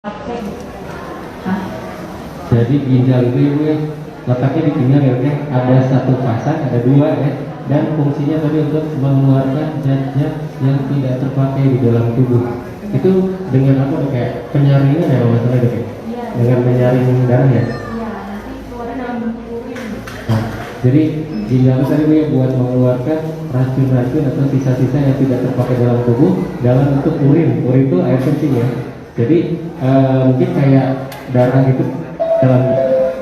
Jadi ginjal itu ibu ya letaknya di pinggang ya, oke? Ada satu pasang, ada dua ya, dan fungsinya tadi untuk mengeluarkan zat-zat yang tidak terpakai di dalam tubuh. Itu dengan apa dok? Kayak penyaringan ya kalau masalah dok ya? Iya. Dengan menyaring darah ya. Iya, nanti keluarnya dalam bentuk urin. Nah, jadi ginjal itu tadi Bu, ya buat mengeluarkan racun-racun atau sisa-sisa yang tidak terpakai dalam tubuh dalam bentuk urin. Urin itu air kencing ya. Jadi mungkin kayak darah gitu dalam,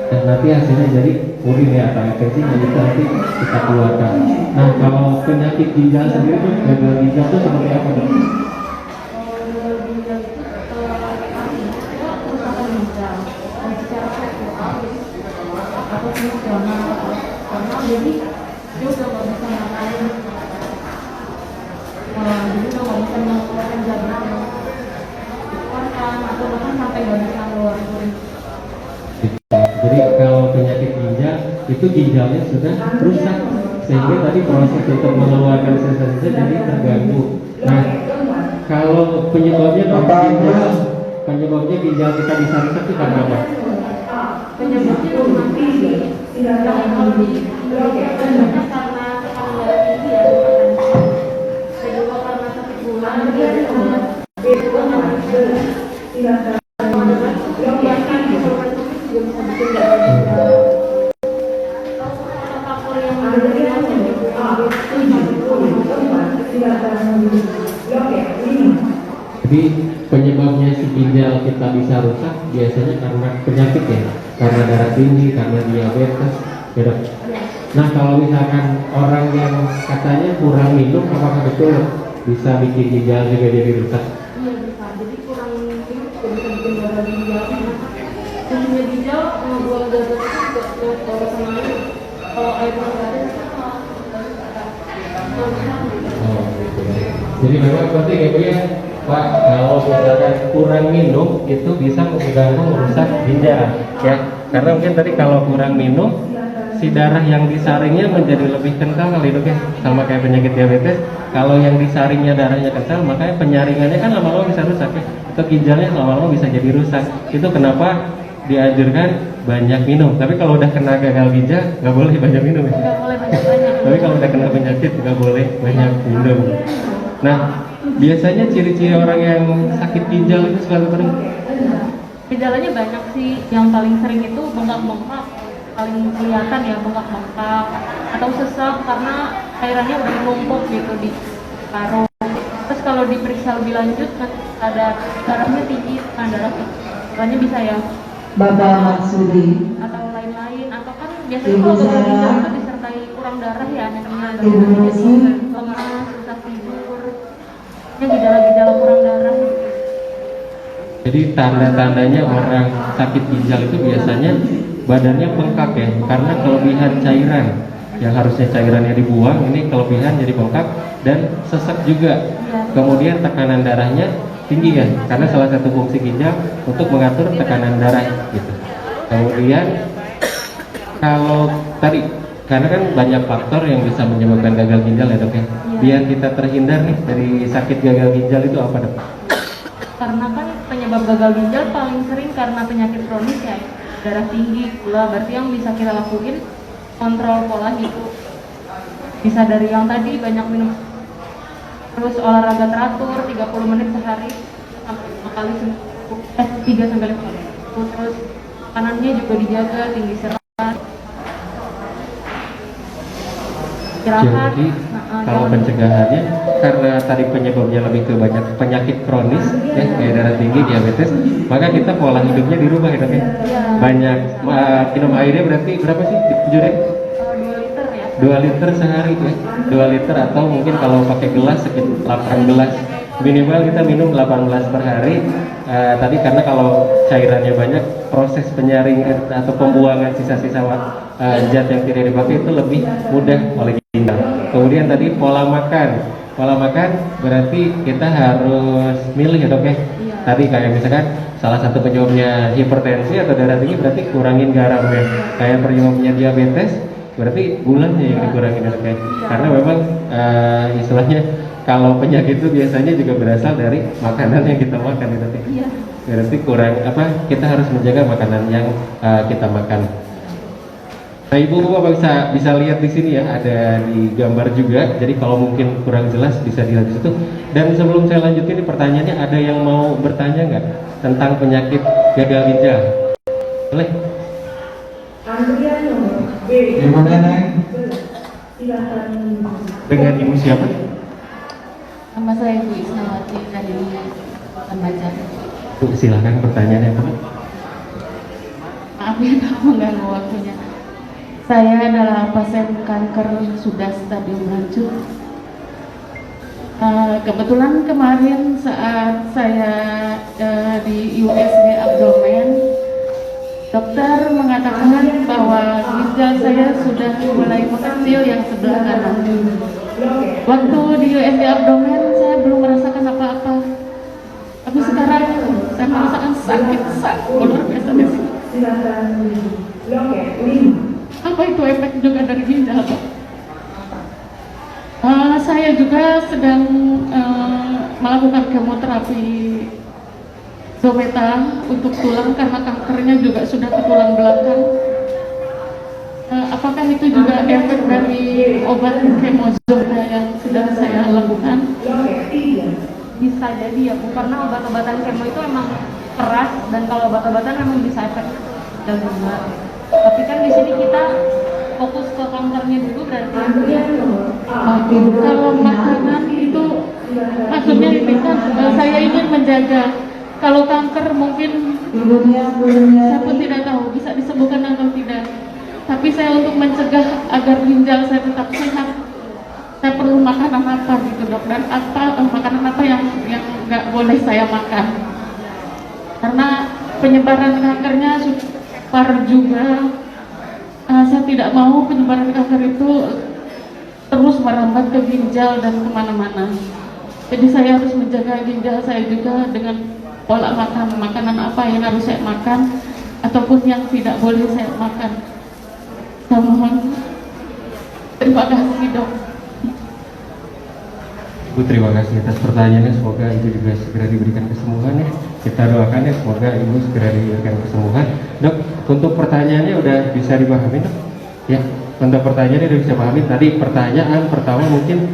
dan nanti hasilnya jadi urin ya atau air kencing yang bisa nanti kita keluarkan. Nah, kalau penyakit ginjal sendiri tuh, gagal ginjal itu seperti apa dok? Kalau gagal ginjal itu artinya kerusakan ginjal dan secara seksual atau fungsional karena jadi dia udah nggak bisa ngapain, jadi udah nggak bisa mengeluarkan zat yang dikeluarkan atau bahkan sampai nggak bisa ngeluarin urin. Jadi kalau penyakit ginjal itu ginjalnya sudah rusak sehingga tadi proses untuk mengeluarkan sisa-sisa jadi terganggu. Nah, kalau penyebabnya ginjal kita bisa rusak itu karena apa? Penyebabnya mati yang kalau di Indonesia banyak karena tekanan darah tinggi ya, kedua karena sakit gula, kedua karena biarkan hipertensi juga bisa bikin gagal ginjal. Faktor yang Jadi penyebabnya si ginjal kita bisa rusak biasanya karena penyakit ya, karena darah tinggi, karena diabetes, ya dok. Nah, kalau misalkan orang yang katanya kurang minum, apakah betul bisa bikin ginjal juga jadi rusak? Iya bisa, jadi kurang minum juga bisa bikin gagal ginjal. Fungsinya ginjal ngebuang zat itu juga kalau sama air. Kalau air nggak ada itu Oh, gitu. Jadi memang penting ya Bu ya, Pak, kalau misalkan kurang minum itu bisa mengganggu merusak ginjal ya. Karena mungkin tadi kalau kurang minum, si darah yang disaringnya menjadi lebih kental kali dok ya, sama kayak penyakit diabetes. Kalau yang disaringnya darahnya kental, makanya penyaringannya kan lama-lama bisa rusak ya, atau ginjalnya lama-lama bisa jadi rusak. Itu kenapa dianjurkan banyak minum. Tapi kalau udah kena gagal ginjal nggak boleh banyak minum ya. nggak boleh banyak-banyak. Tapi kalau udah kena penyakit nggak boleh banyak minum. Nah, biasanya ciri-ciri orang yang sakit ginjal itu seperti apa? Gejalanya banyak sih, yang paling sering itu bengkak-bengkak, paling kelihatan ya bengkak-bengkak atau sesak karena cairannya udah numpuk gitu di paru. Terus kalau diperiksa lebih lanjut ada darahnya tinggi, darahnya bisa ya Bapak Maksudi, atau lain-lain, atau kan biasanya Ibu kalau gagal Sarah, ginjal itu disertai kurang darah ya, namanya Ibu jadi Nasi, lemas, susah tidur, ini gejala-gejala kurang darah. Jadi tanda-tandanya orang sakit ginjal itu biasanya badannya bengkak ya, karena kelebihan cairan. Yang harusnya cairannya dibuang, ini kelebihan jadi bengkak dan sesak juga. Kemudian tekanan darahnya tinggi kan, karena salah satu fungsi ginjal untuk mengatur tekanan darah gitu. Kemudian kalau tadi, karena kan banyak faktor yang bisa menyebabkan gagal ginjal ya dok ya. Biar kita terhindar nih dari sakit gagal ginjal itu apa dok? Karena kan penyebab gagal ginjal paling sering karena penyakit kronis ya, darah tinggi, gula. Berarti yang bisa kita lakuin kontrol pola hidup. Bisa dari yang tadi banyak minum, terus olahraga teratur 30 menit sehari sampai 5 kali seminggu, 3 sampai 5 kali. Terus makanannya juga dijaga, tinggi serat, istirahat. Jadi kalau pencegahannya, karena tadi penyebabnya lebih ke banyak penyakit kronis ya, kayak darah tinggi, diabetes, maka kita pola hidupnya dirubah ya dok ya. Banyak minum airnya berarti berapa sih jujur ya? 2 liter ya. 2 liter sehari ya, 2 liter atau mungkin kalau pakai gelas sekitar 8 gelas, minimal kita minum 18 per hari. Tadi karena kalau cairannya banyak, proses penyaring atau pembuangan sisa-sisa zat yang tidak dipakai itu lebih mudah oleh ginjal. Kemudian tadi pola makan berarti kita harus milih ya dok ya. Tadi kayak misalkan salah satu penyebabnya hipertensi atau darah tinggi, berarti kurangin garam ya. Kayak penyebabnya diabetes, berarti gulanya yang dikurangin ya dok ya. Karena memang istilahnya kalau penyakit itu biasanya juga berasal dari makanan yang kita makan ya Dok. Iya. Berarti kurang apa? Kita harus menjaga makanan yang kita makan. Nah, Ibu Bapak bisa lihat di sini ya, ada di gambar juga. Jadi kalau mungkin kurang jelas bisa dilihat di situ. Dan sebelum saya lanjutin ini pertanyaannya, ada yang mau bertanya nggak tentang penyakit gagal ginjal? Boleh? Ibu Neneng. Dengan Ibu siapa? Nama saya Ibu Isnawati dari Banjar. Bu, silakan pertanyaannya Bu. Maaf ya kalau mengganggu waktunya. Saya adalah pasien kanker sudah stadium lanjut. Kebetulan kemarin saat saya di USG abdomen, dokter mengatakan bahwa ginjal saya sudah mulai mengecil yang sebelah kanan. Waktu di USG abdomen saya belum merasakan apa-apa, tapi sekarang saya merasakan sakit luar biasa di sini. Apa itu efek juga dari ginjal, Pak? Saya juga sedang melakukan kemoterapi Zometa untuk tulang karena kankernya juga sudah ke tulang belakang. Apakah itu juga efek dari obat kemozometa yang sudah saya lakukan? Bisa jadi ya Bu, karena obat-obatan kemo itu emang keras, dan kalau obat-obatan memang bisa efeknya dan juga. Tapi kan di sini kita fokus ke kankernya dulu berarti. Kalau makanan itu maksudnya ini kan saya ingin menjaga. Kalau kanker mungkin saya pun tidak tahu bisa disembuhkan atau tidak. Tapi saya untuk mencegah agar ginjal saya tetap sehat, saya perlu makanan apa gitu Dok, dan makanan apa yang nggak boleh saya makan, karena penyebaran kankernya parah juga. Saya tidak mau penyebaran kanker itu terus merambat ke ginjal dan kemana-mana. Jadi saya harus menjaga ginjal saya juga dengan pola makan, makanan apa yang harus saya makan ataupun yang tidak boleh saya makan. Saya mohon terima kasih Dok. Ibu terima kasih atas pertanyaannya, semoga Ibu juga segera diberikan kesembuhan ya. Kita doakan ya, semoga Ibu segera diberikan kesembuhan. Dok, untuk pertanyaannya udah bisa dipahami Dok? Ya, untuk pertanyaannya udah bisa pahami. Tadi pertanyaan pertama mungkin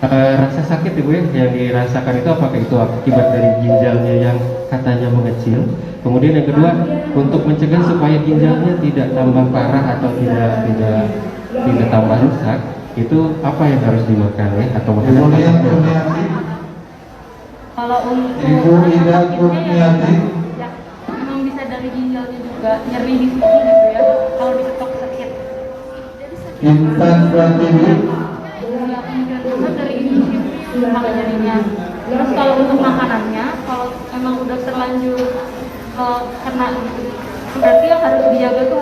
rasa sakit Ibu ya, yang dirasakan itu apakah itu akibat dari ginjalnya yang katanya mengecil? Kemudian yang kedua, untuk mencegah supaya ginjalnya tidak tambah parah atau tidak tambah rusak, itu apa yang harus dimakan ya, atau makanan apa? Kalau untuk Ibu Ida Kurniati. ya, memang bisa dari ginjalnya juga, nyeri di sini gitu ya. Kalau diketok sakit. Jadi sakit. Intan Pratiwi. Ya, kemungkinan besar dari ini sama jadinya. Terus kalau untuk makanannya, kalau emang udah terlanjur kena gitu, berarti yang harus dijaga tuh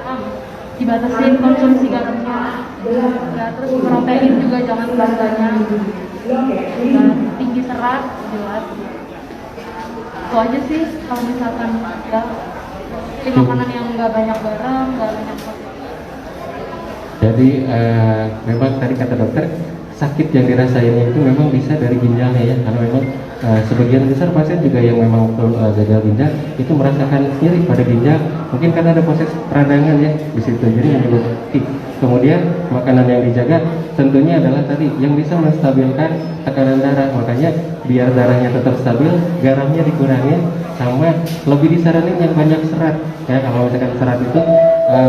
harus dibatasin konsumsi garamnya. Ya, terus protein juga jangan banyak. Tinggi serat jelas. Itu aja sih kalau misalkan ya, makanan yang nggak banyak garam, nggak banyak protein. Jadi memang tadi kata dokter, sakit yang dirasainnya itu memang bisa dari ginjalnya ya, karena memang sebagian besar pasien juga yang memang gagal ginjal itu merasakan nyeri pada ginjal, mungkin karena ada proses peradangan ya di situ, jadi menyebabkan. Kemudian makanan yang dijaga tentunya adalah tadi yang bisa menstabilkan tekanan darah, makanya biar darahnya tetap stabil, garamnya dikurangi, sama lebih disaranin yang banyak serat ya. Kalau misalkan serat itu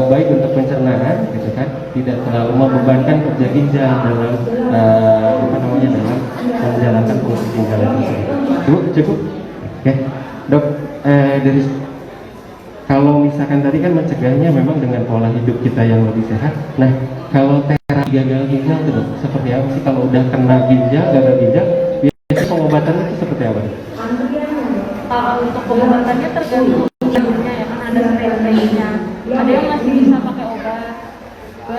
baik untuk pencernaan gitu kan, tidak terlalu membebankan kerja ginjal dalam dalam menjalankan fungsi ginjal tersebut. Cukup oke Dok, dari kalau misalkan tadi kan mencegahnya memang dengan pola hidup kita yang lebih sehat. Nah, kalau terapi gagal ginjal itu Dok, seperti apa sih kalau udah kena ginjal, gagal ginjal, biasanya pengobatannya itu seperti apa? Kalau untuk pengobatannya tergantung jalurnya ya, kan ada strategi-nya. Ada yang masih bisa pakai obat.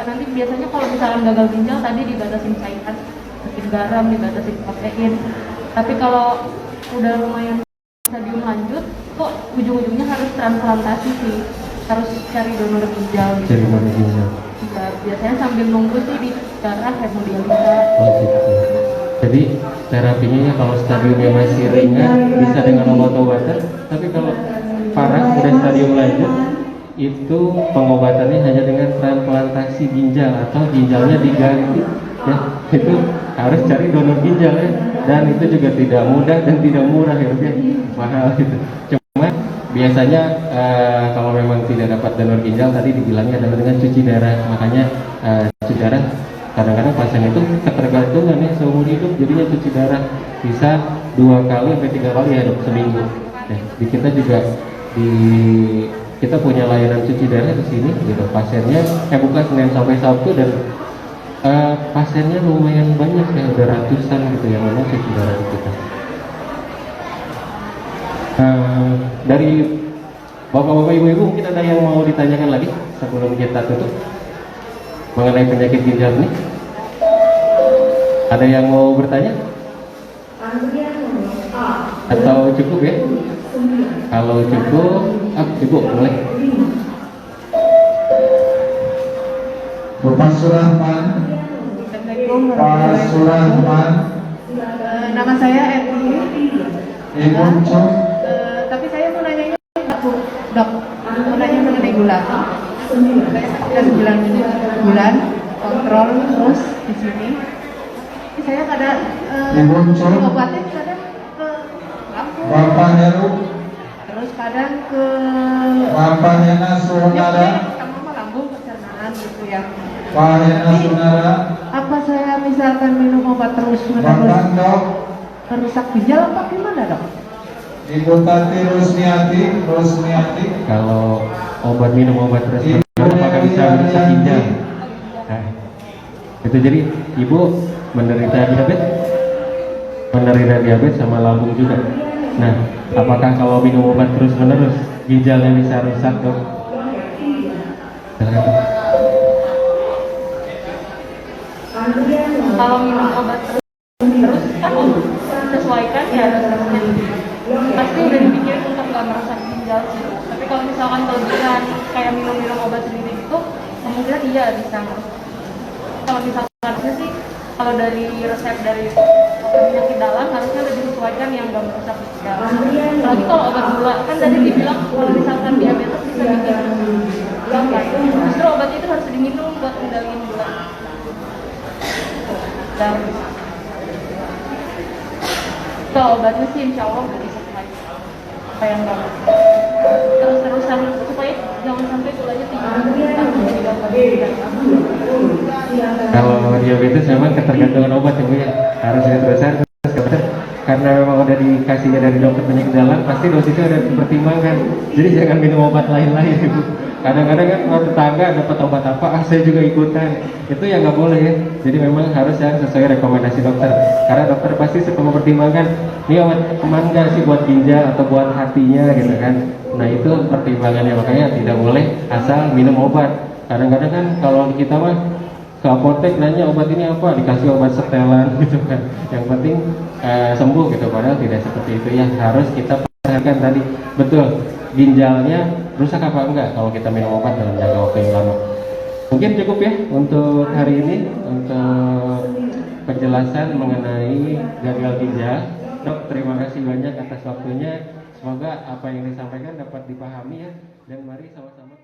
Nanti biasanya kalau misalkan gagal ginjal tadi dibatasin cairan, dibatasin garam, dibatasin protein. Tapi kalau udah lumayan stadium lanjut, kok ujung-ujungnya harus transplantasi sih, harus cari donor ginjal. Cari donor ginjal. Ya, biasanya sambil nunggu sih darah hemodialisa. Oh gitu. Jadi terapinya ya kalau stadiumnya masih ringan bisa dengan obat-obatan, tapi kalau parah udah stadium lanjut itu pengobatannya hanya dengan transplantasi ginjal atau ginjalnya diganti ya. Itu harus cari donor ginjal ya, dan itu juga tidak mudah dan tidak murah ya, mahal gitu. Cuma biasanya kalau memang tidak dapat donor ginjal tadi dibilangnya adalah dengan cuci darah. Makanya cuci darah kadang-kadang pasien itu ketergantungan ya seumur hidup, jadinya cuci darah bisa 2 kali sampai 3 kali ya dok seminggu. Ya, di kita juga kita punya layanan cuci darah di sini gitu. Pasiennya buka Senin sampai Sabtu, dan pasiennya lumayan banyak ya, udah ratusan gitu yang memang cuci darah di kita. Dari bapak-bapak, ibu-ibu mungkin ada yang mau ditanyakan lagi sebelum kita tutup mengenai penyakit ginjal ini? Ada yang mau bertanya? Atau cukup ya? Kalau cukup, ibu boleh. Bapak Surahman. Pak Surahman. Nama saya Eti. Ibu Cuk. Tapi saya mau nanya dok, mau nanya mengenai gula. Saya sudah 9 bulan kontrol terus di sini. Saya kadang Ibu Cuk. obatnya kadang ke lambung, Bapak Heru. terus kadang ke Bapak Hena Sunara. sama lambung pencernaan gitu ya. Pak Hena Sunara. Apa saya misalkan minum obat terus Bapak menerus Dok. merusak ginjal apa gimana dok? Ibu Tati Rusmiati. Kalau minum obat terus Ibu apakah bisa merusak Yanti. ginjal? Nah, itu jadi ibu menderita diabetes sama lambung juga. Nah, apakah kalau minum obat terus menerus ginjalnya bisa rusak dok? Kalau minum obat terus kan sesuaikan ya dosisnya. Pasti udah dipikirin untuk nggak merusak ginjal sih. Tapi kalau misalkan kelebihan kayak minum obat sendiri itu kemungkinan iya bisa merusak. Kalau misalkan sih kalau dari resep dari penyakit dalam harusnya udah disesuaikan yang nggak merusak ginjal. Apalagi kalau obat gula kan tadi dibilang kalau misalkan diabetes bisa bikin gula kan. Justru obat itu harus diminum buat kendaliin gula. Dan kalau obatnya sih insya Allah udah disesuaikan supaya nggak terus-terusan, supaya jangan sampai gulanya tinggi. Kalau diabetes memang ketergantungan obat ya bu ya, harus diterusan terus karena memang udah dikasihnya dari dokter penyakit dalam, pasti dosisnya udah dipertimbangkan. Jadi jangan minum obat lain-lain ibu. Kadang-kadang kan kalau tetangga dapat obat apa, saya juga ikutan. Itu yang nggak boleh ya. Jadi memang harus yang sesuai rekomendasi dokter. Karena dokter pasti suka mempertimbangkan, ini obat aman nggak sih buat ginjal atau buat hatinya gitu kan. Nah itu pertimbangannya, makanya tidak boleh asal minum obat. Kadang-kadang kan kalau kita mah ke apotek nanya obat ini apa, dikasih obat setelan gitu kan. Yang penting sembuh gitu, padahal tidak seperti itu ya. Harus kita perhatikan tadi betul ginjalnya rusak apa enggak kalau kita minum obat dalam jangka waktu yang lama. Mungkin cukup ya untuk hari ini untuk penjelasan mengenai gagal ginjal. Dok, terima kasih banyak atas waktunya. Semoga apa yang disampaikan dapat dipahami ya, dan mari sama-sama